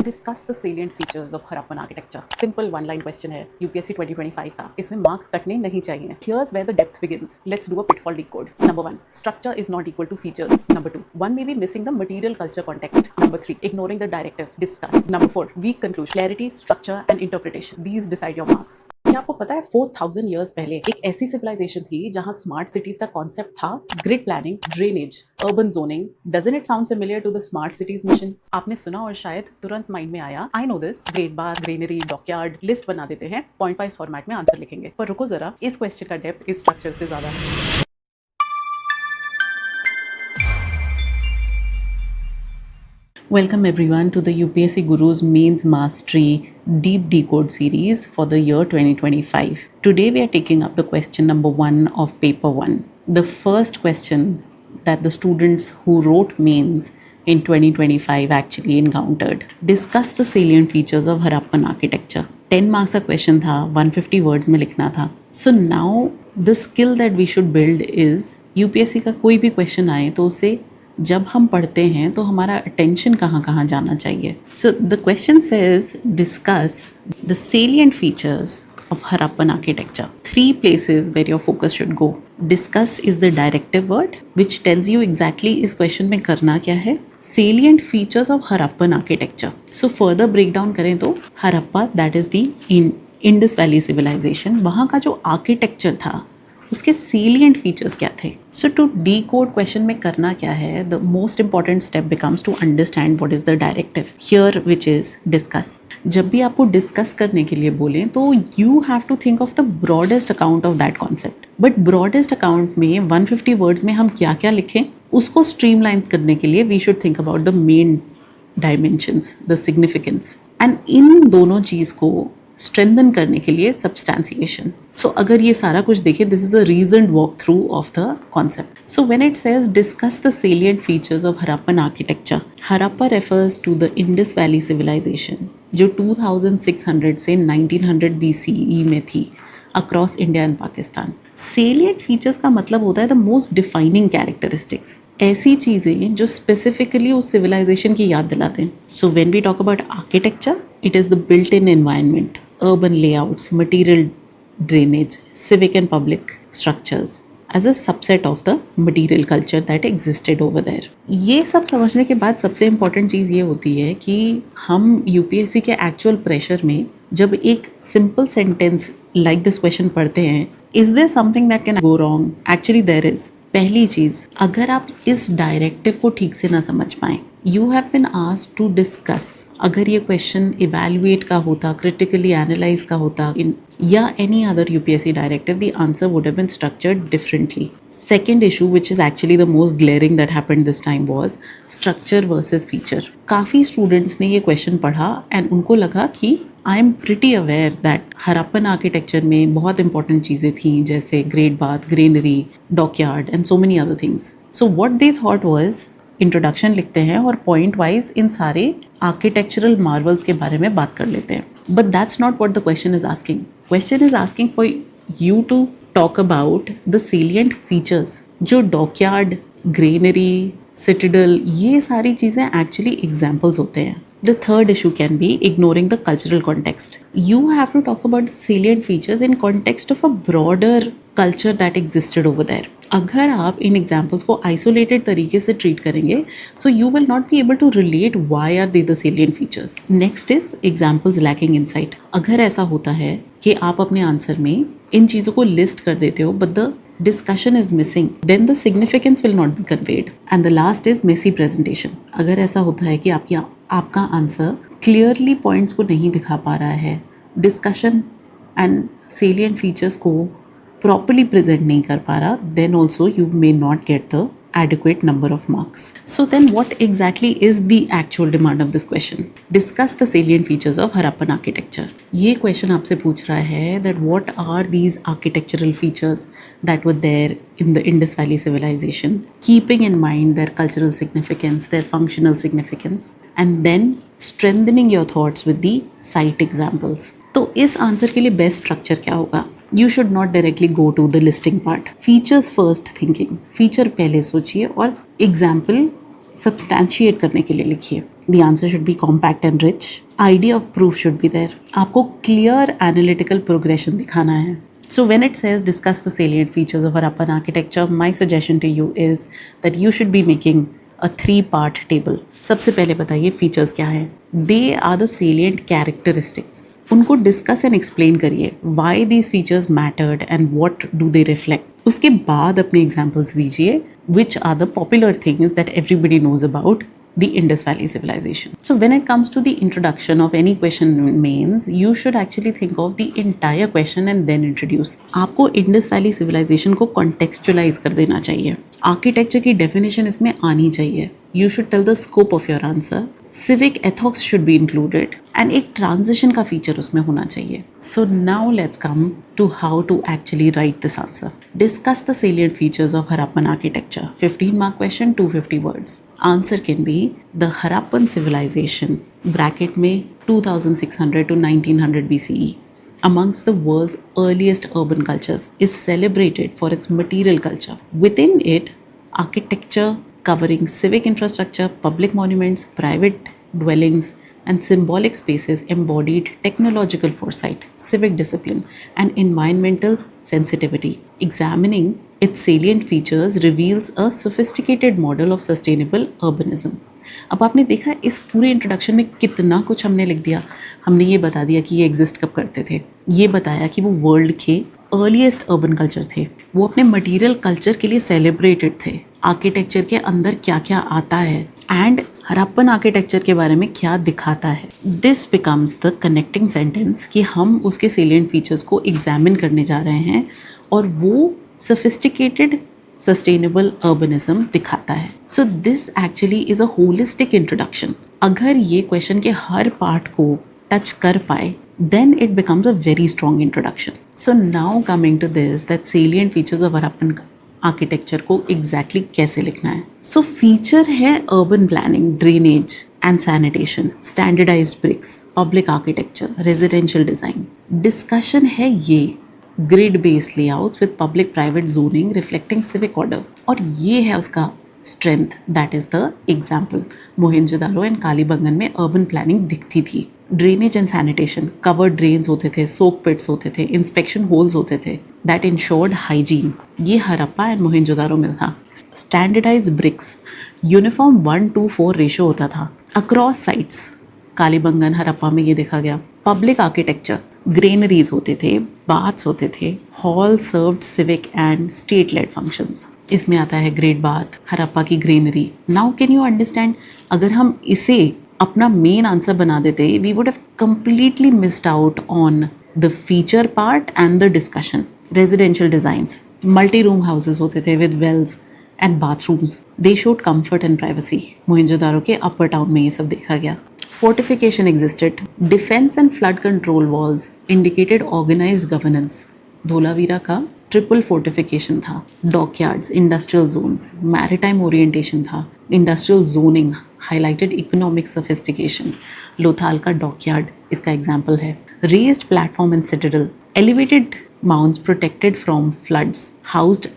Discuss the salient features of Harappan architecture. Simple one line question है UPSC 2025 का, इसमें marks कटने नहीं चाहिए. Here's where the depth begins. Let's do a pitfall decode. Number 1, structure is not equal to features. Number 2, one may be missing the material culture context. Number 3, ignoring the directives. Discuss. Number 4, weak conclusion. Clarity, structure and interpretation. These decide your marks. क्या आपको पता है 4000 years पहले एक ऐसी civilisation थी जहां smart cities का कॉन्सेप्ट था grid planning, drainage, urban zoning. Doesn't it sound similar to the smart cities mission? आपने सुना और शायद तुरंत माइंड में आया, I know this, great bath, greenery, dockyard, list बना देते हैं, पॉइंट वाइज फॉर्मेट में आंसर लिखेंगे. पर रुको जरा, इस क्वेश्चन का डेप्थ इस स्ट्रक्चर से ज्यादा है. Welcome everyone to the UPSC Guru's Mains Mastery Deep Decode series for the year 2025. Today we are taking up the question number 1 of paper 1. The first question that the students who wrote mains in 2025 actually encountered. Discuss the salient features of Harappan architecture. 10 marks का question था, 150 words में लिखना था. So now the skill that we should build is UPSC का कोई भी question आए तो उसे जब हम पढ़ते हैं तो हमारा अटेंशन कहाँ कहाँ जाना चाहिए. So the question says discuss the salient features of Harappan architecture. 3 places where your focus should go. Discuss is the directive word which tells you exactly इस क्वेश्चन में करना क्या है. Salient features of Harappan architecture. So further break down करें तो Harappa that is the Indus valley civilisation, वहाँ का जो आर्किटेक्चर था उसके सेलिएंट फीचर्स क्या थे. सो टू डीकोड क्वेश्चन में करना क्या है, the most important step becomes to understand what is the directive here which is discuss. जब भी आपको डिस्कस करने के लिए बोलें तो you have to think of the broadest account of that concept. But broadest account में 150 वर्ड्स में हम क्या क्या लिखें, उसको स्ट्रीमलाइन करने के लिए we should think about the main dimensions, the significance, and इन दोनों चीज़ को स्ट्रेंथन करने के लिए सब्सटैंसिएशन. सो अगर ये सारा कुछ देखें, this is a reasoned walk through of the concept. So when it says discuss the salient features of Harappan architecture, Harappa refers to the Indus valley civilisation जो 2600 से 1900 BCE में थी across India and Pakistan. Salient features का मतलब होता है द मोस्ट डिफाइनिंग कैरेक्टरिस्टिक्स, ऐसी चीज़ें जो स्पेसिफिकली उस सिविलाइजेशन की याद दिलाते हैं. So when we talk about architecture, it is the built in environment, urban layouts, material drainage, civic and public structures as a subset of the material culture that existed over there. ये सब समझने के बाद सबसे important चीज़ ये होती है कि हम यूपीएससी के एक्चुअल प्रेशर में जब एक simple sentence like this question पढ़ते हैं, is there something that can go wrong? Actually there is. पहली चीज़, अगर आप इस डायरेक्टिव को ठीक से ना समझ पाएँ, you have been asked to discuss. अगर ये क्वेश्चन इवैल्यूएट का होता, क्रिटिकली एनालाइज का होता इन या any other UPSC directive, the answer would have been structured differently. Second issue which is actually the most glaring that happened this time was structure versus feature. काफ़ी students ने ये question पढ़ा and उनको लगा कि I am pretty aware that Harappan architecture में बहुत important चीज़ें थी जैसे great bath, greenery, dockyard and so many other things. So what they thought was introduction लिखते हैं और पॉइंट वाइज इन सारे आर्किटेक्चरल मार्वल्स के बारे में बात कर लेते हैं. But that's not what the question is asking. Question is asking for you to talk about the salient features. जो डॉकयार्ड, ग्रेनरी, सिटाडेल, ये सारी चीज़ें एक्चुअली एग्जाम्पल्स होते हैं. The third issue can be ignoring the cultural context. You have to talk about the salient features in context of a broader culture that existed over there. अगर आप इन examples को isolated तरीके से treat करेंगे, so you will not be able to relate why are they the salient features. Next is examples lacking insight. अगर ऐसा होता है कि आप अपने आंसर में इन चीज़ों को लिस्ट कर देते हो but the discussion is missing, then the significance will not be conveyed. And the last is messy presentation. अगर ऐसा होता है कि आपका आंसर क्लियरली पॉइंट्स को नहीं दिखा पा रहा है, डिस्कशन एंड सेलिएंट फीचर्स को प्रॉपरली प्रेजेंट नहीं कर पा रहा, then also you may not get the adequate number of marks. So then what exactly is the actual demand of this question? Discuss the salient features of Harappan architecture. ये question आपसे पूछ रहा है that what are these architectural features that were there in the Indus Valley civilization, keeping in mind their cultural significance, their functional significance, and then strengthening your thoughts with the site examples. तो इस answer के लिए best structure क्या होगा? You should not directly go to the listing part. Features first thinking. Feature पहले सोचिए और example substantiate करने के लिए लिखिए. The answer should be compact and rich. Idea of proof should be there. आपको clear analytical progression दिखाना है. So when it says discuss the salient features of Harappan architecture, my suggestion to you is that you should be making a 3-part table. सबसे पहले बताइए features क्या हैं. They are the salient characteristics. उनको discuss and explain करिए. Why these features mattered and what do they reflect. उसके बाद अपने एग्जाम्पल्स दीजिए. Which are the popular things that everybody knows about the Indus Valley civilization. So when it comes to the introduction of any question mains, you should actually think of the entire question and then introduce. आपको Indus Valley civilization को contextualize कर देना चाहिए. Architecture की definition इसमें आनी चाहिए. You should tell the scope of your answer. Civic ethics should be included and एक transition का feature उसमें होना चाहिए. So now let's come to how to actually write this answer. Discuss the salient features of Harappan architecture. 15-mark question, 250 words. Answer can be the Harappan civilization bracket में 2600 to 1900 BCE amongst the world's earliest urban cultures is celebrated for its material culture. Within it, architecture covering civic infrastructure, public monuments, private dwellings, and symbolic spaces embodied technological foresight, civic discipline, and environmental sensitivity. Examining its salient features reveals a sophisticated model of sustainable urbanism. अब आपने देखा इस पूरे introduction में कितना कुछ हमने लिख दिया. हमने ये बता दिया कि ये एग्जिस्ट कब करते थे, ये बताया कि वो वर्ल्ड के अर्लीस्ट अर्बन कल्चर थे, वो अपने मटीरियल कल्चर के लिए सेलिब्रेटेड थे, आर्किटेक्चर के अंदर क्या क्या आता है एंड हरप्पन आर्किटेक्चर के बारे में क्या दिखाता है. This becomes the connecting sentence कि हम उसके सेलिएंट फीचर्स को एग्जामिन करने जा रहे हैं और वो सफिस्टिकेटेड सस्टेनेबल अर्बनिज्म दिखाता है. So this actually is a holistic introduction. अगर ये क्वेश्चन के हर पार्ट को टच कर पाए then it becomes a very strong introduction. So now coming to this, that salient features of Harappan architecture को exactly कैसे लिखना है. So feature है urban planning, drainage and sanitation, standardized bricks, public architecture, residential design. Discussion है ये grid based layouts with public private zoning reflecting civic order. और ये है उसका strength, that is the example. Mohenjodaro and Kalibangan में urban planning दिखती थी. Drainage and sanitation, covered drains होते थे, सोक पिट्स होते थे, इंस्पेक्शन होल्स होते थे, दैट इंश्योर्ड हाइजीन. ये हरप्पा एंड मोहनजोदारो में था. स्टैंडर्डाइज ब्रिक्स, यूनिफॉर्म 1:4 रेशो होता था अक्रॉस साइट्स. कालीबंगन हरप्पा में ये देखा गया. पब्लिक आर्किटेक्चर, ग्रेनरीज होते थे, बाथ्स होते थे, hall served civic and state led functions. इसमें आता है ग्रेट बाथ, हरप्पा की granary. Now can you understand, अगर हम इसे अपना मेन आंसर बना देते, we would have completely missed out on the feature part and the discussion. Residential designs, multi room houses होते थे with wells and bathrooms. They showed comfort and privacy. Mohenjodaro के upper town में ये सब देखा गया. Fortification existed. Defence and flood control walls indicated organised governance. Dholavira का triple fortification था. Dockyards, industrial zones, maritime orientation था. Industrial zoning highlighted economic sophistication. Lothal का डॉकयार्ड इसका एग्जाम्पल है. Raised platform and citadel, elevated mounds protected from floods, housed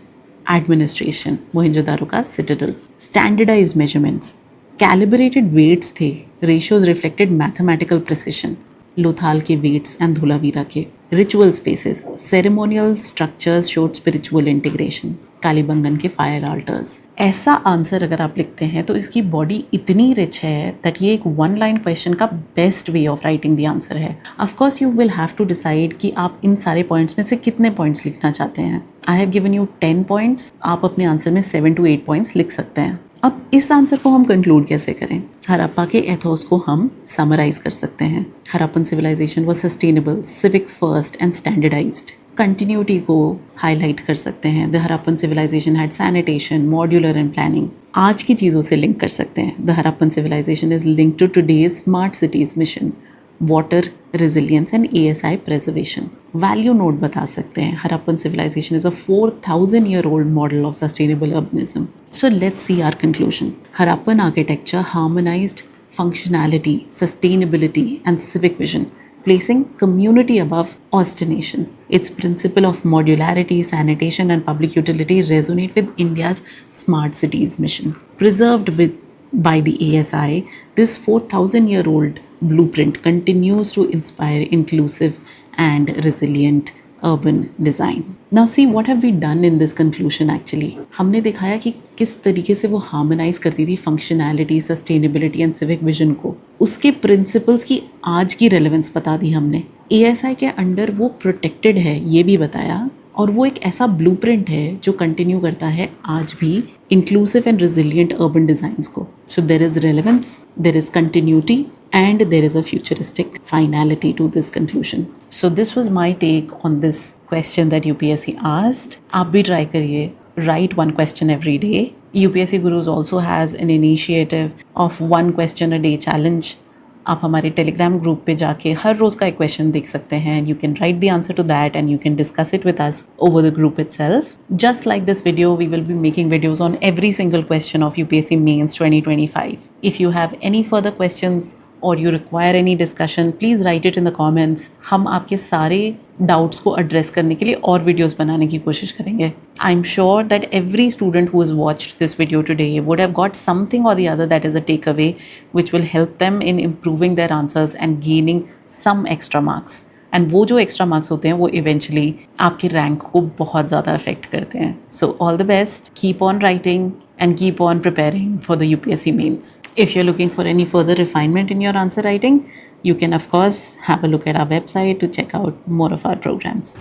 administration. Mohenjodaro का citadel. Standardized measurements, calibrated weights थे. Ratios reflected mathematical precision. Lothal के weights and Dholavira के. Ritual spaces, ceremonial structures showed spiritual integration. Kalibangan के fire alters. ऐसा answer अगर आप लिखते हैं तो इसकी बॉडी इतनी रिच है दैट ये एक 1 लाइन क्वेश्चन का best way of writing the answer है. Of course you will have to decide कि आप इन सारे पॉइंट्स में से कितने पॉइंट्स लिखना चाहते हैं. I have given you 10 points. आप अपने आंसर में 7 to 8 पॉइंट्स लिख सकते हैं. अब इस आंसर को हम कंक्लूड कैसे करें? हरप्पा के एथोस को हम समराइज कर सकते हैं. Harappan civilisation was sustainable, civic first and standardised. Continuity को हाईलाइट कर सकते हैं. The Harappan civilisation had sanitation, modular and planning. आज की चीज़ों से लिंक कर सकते हैं. The Harappan civilisation is linked to today's smart cities mission, water resilience and ASI preservation. Value note बता सकते हैं. Harappan civilisation is a 4000-year-old model of sustainable urbanism. So let's see our conclusion. Harappan architecture harmonised functionality, sustainability and civic vision, placing community above ostentation. Its principle of modularity, sanitation and public utility resonate with India's smart cities mission. Preserved with by the ASI, this 4,000-year-old blueprint continues to inspire inclusive and resilient urban design. Now see what have we done in this conclusion actually. हमने दिखाया कि किस तरीके से वो harmonise करती थी functionality, sustainability and civic vision को. उसके प्रिंसिपल्स की आज की रेलेवेंस बता दी हमने. ASI के अंडर वो प्रोटेक्टेड है ये भी बताया, और वो एक ऐसा ब्लूप्रिंट है जो कंटिन्यू करता है आज भी inclusive and resilient urban designs को. So there is relevance, there is continuity and there is a futuristic finality to this conclusion. So this was my take on this question that UPSC asked. आप भी try करिए, write one question every day. UPSC Gurus also has an initiative of one question a day challenge. आप हमारे Telegram group पे जाके हर रोज़ का एक question देख सकते हैं. You can write the answer to that and you can discuss it with us over the group itself. Just like this video, we will be making videos on every single question of UPSC Mains 2025. If you have any further questions or you require any discussion, please write it in the comments. हम आपके सारे doubts को address करने के लिए और videos बनाने की कोशिश करेंगे. I am sure that every student who is watched this video today would have got something or the other that is a take away which will help them in improving their answers and gaining some extra marks. And वो जो extra marks होते हैं वो eventually आपके rank को बहुत ज़्यादा affect करते हैं. So all the best, keep on writing and keep on preparing for the UPSC mains. If you're looking for any further refinement in your answer writing, you can of course have a look at our website to check out more of our programs.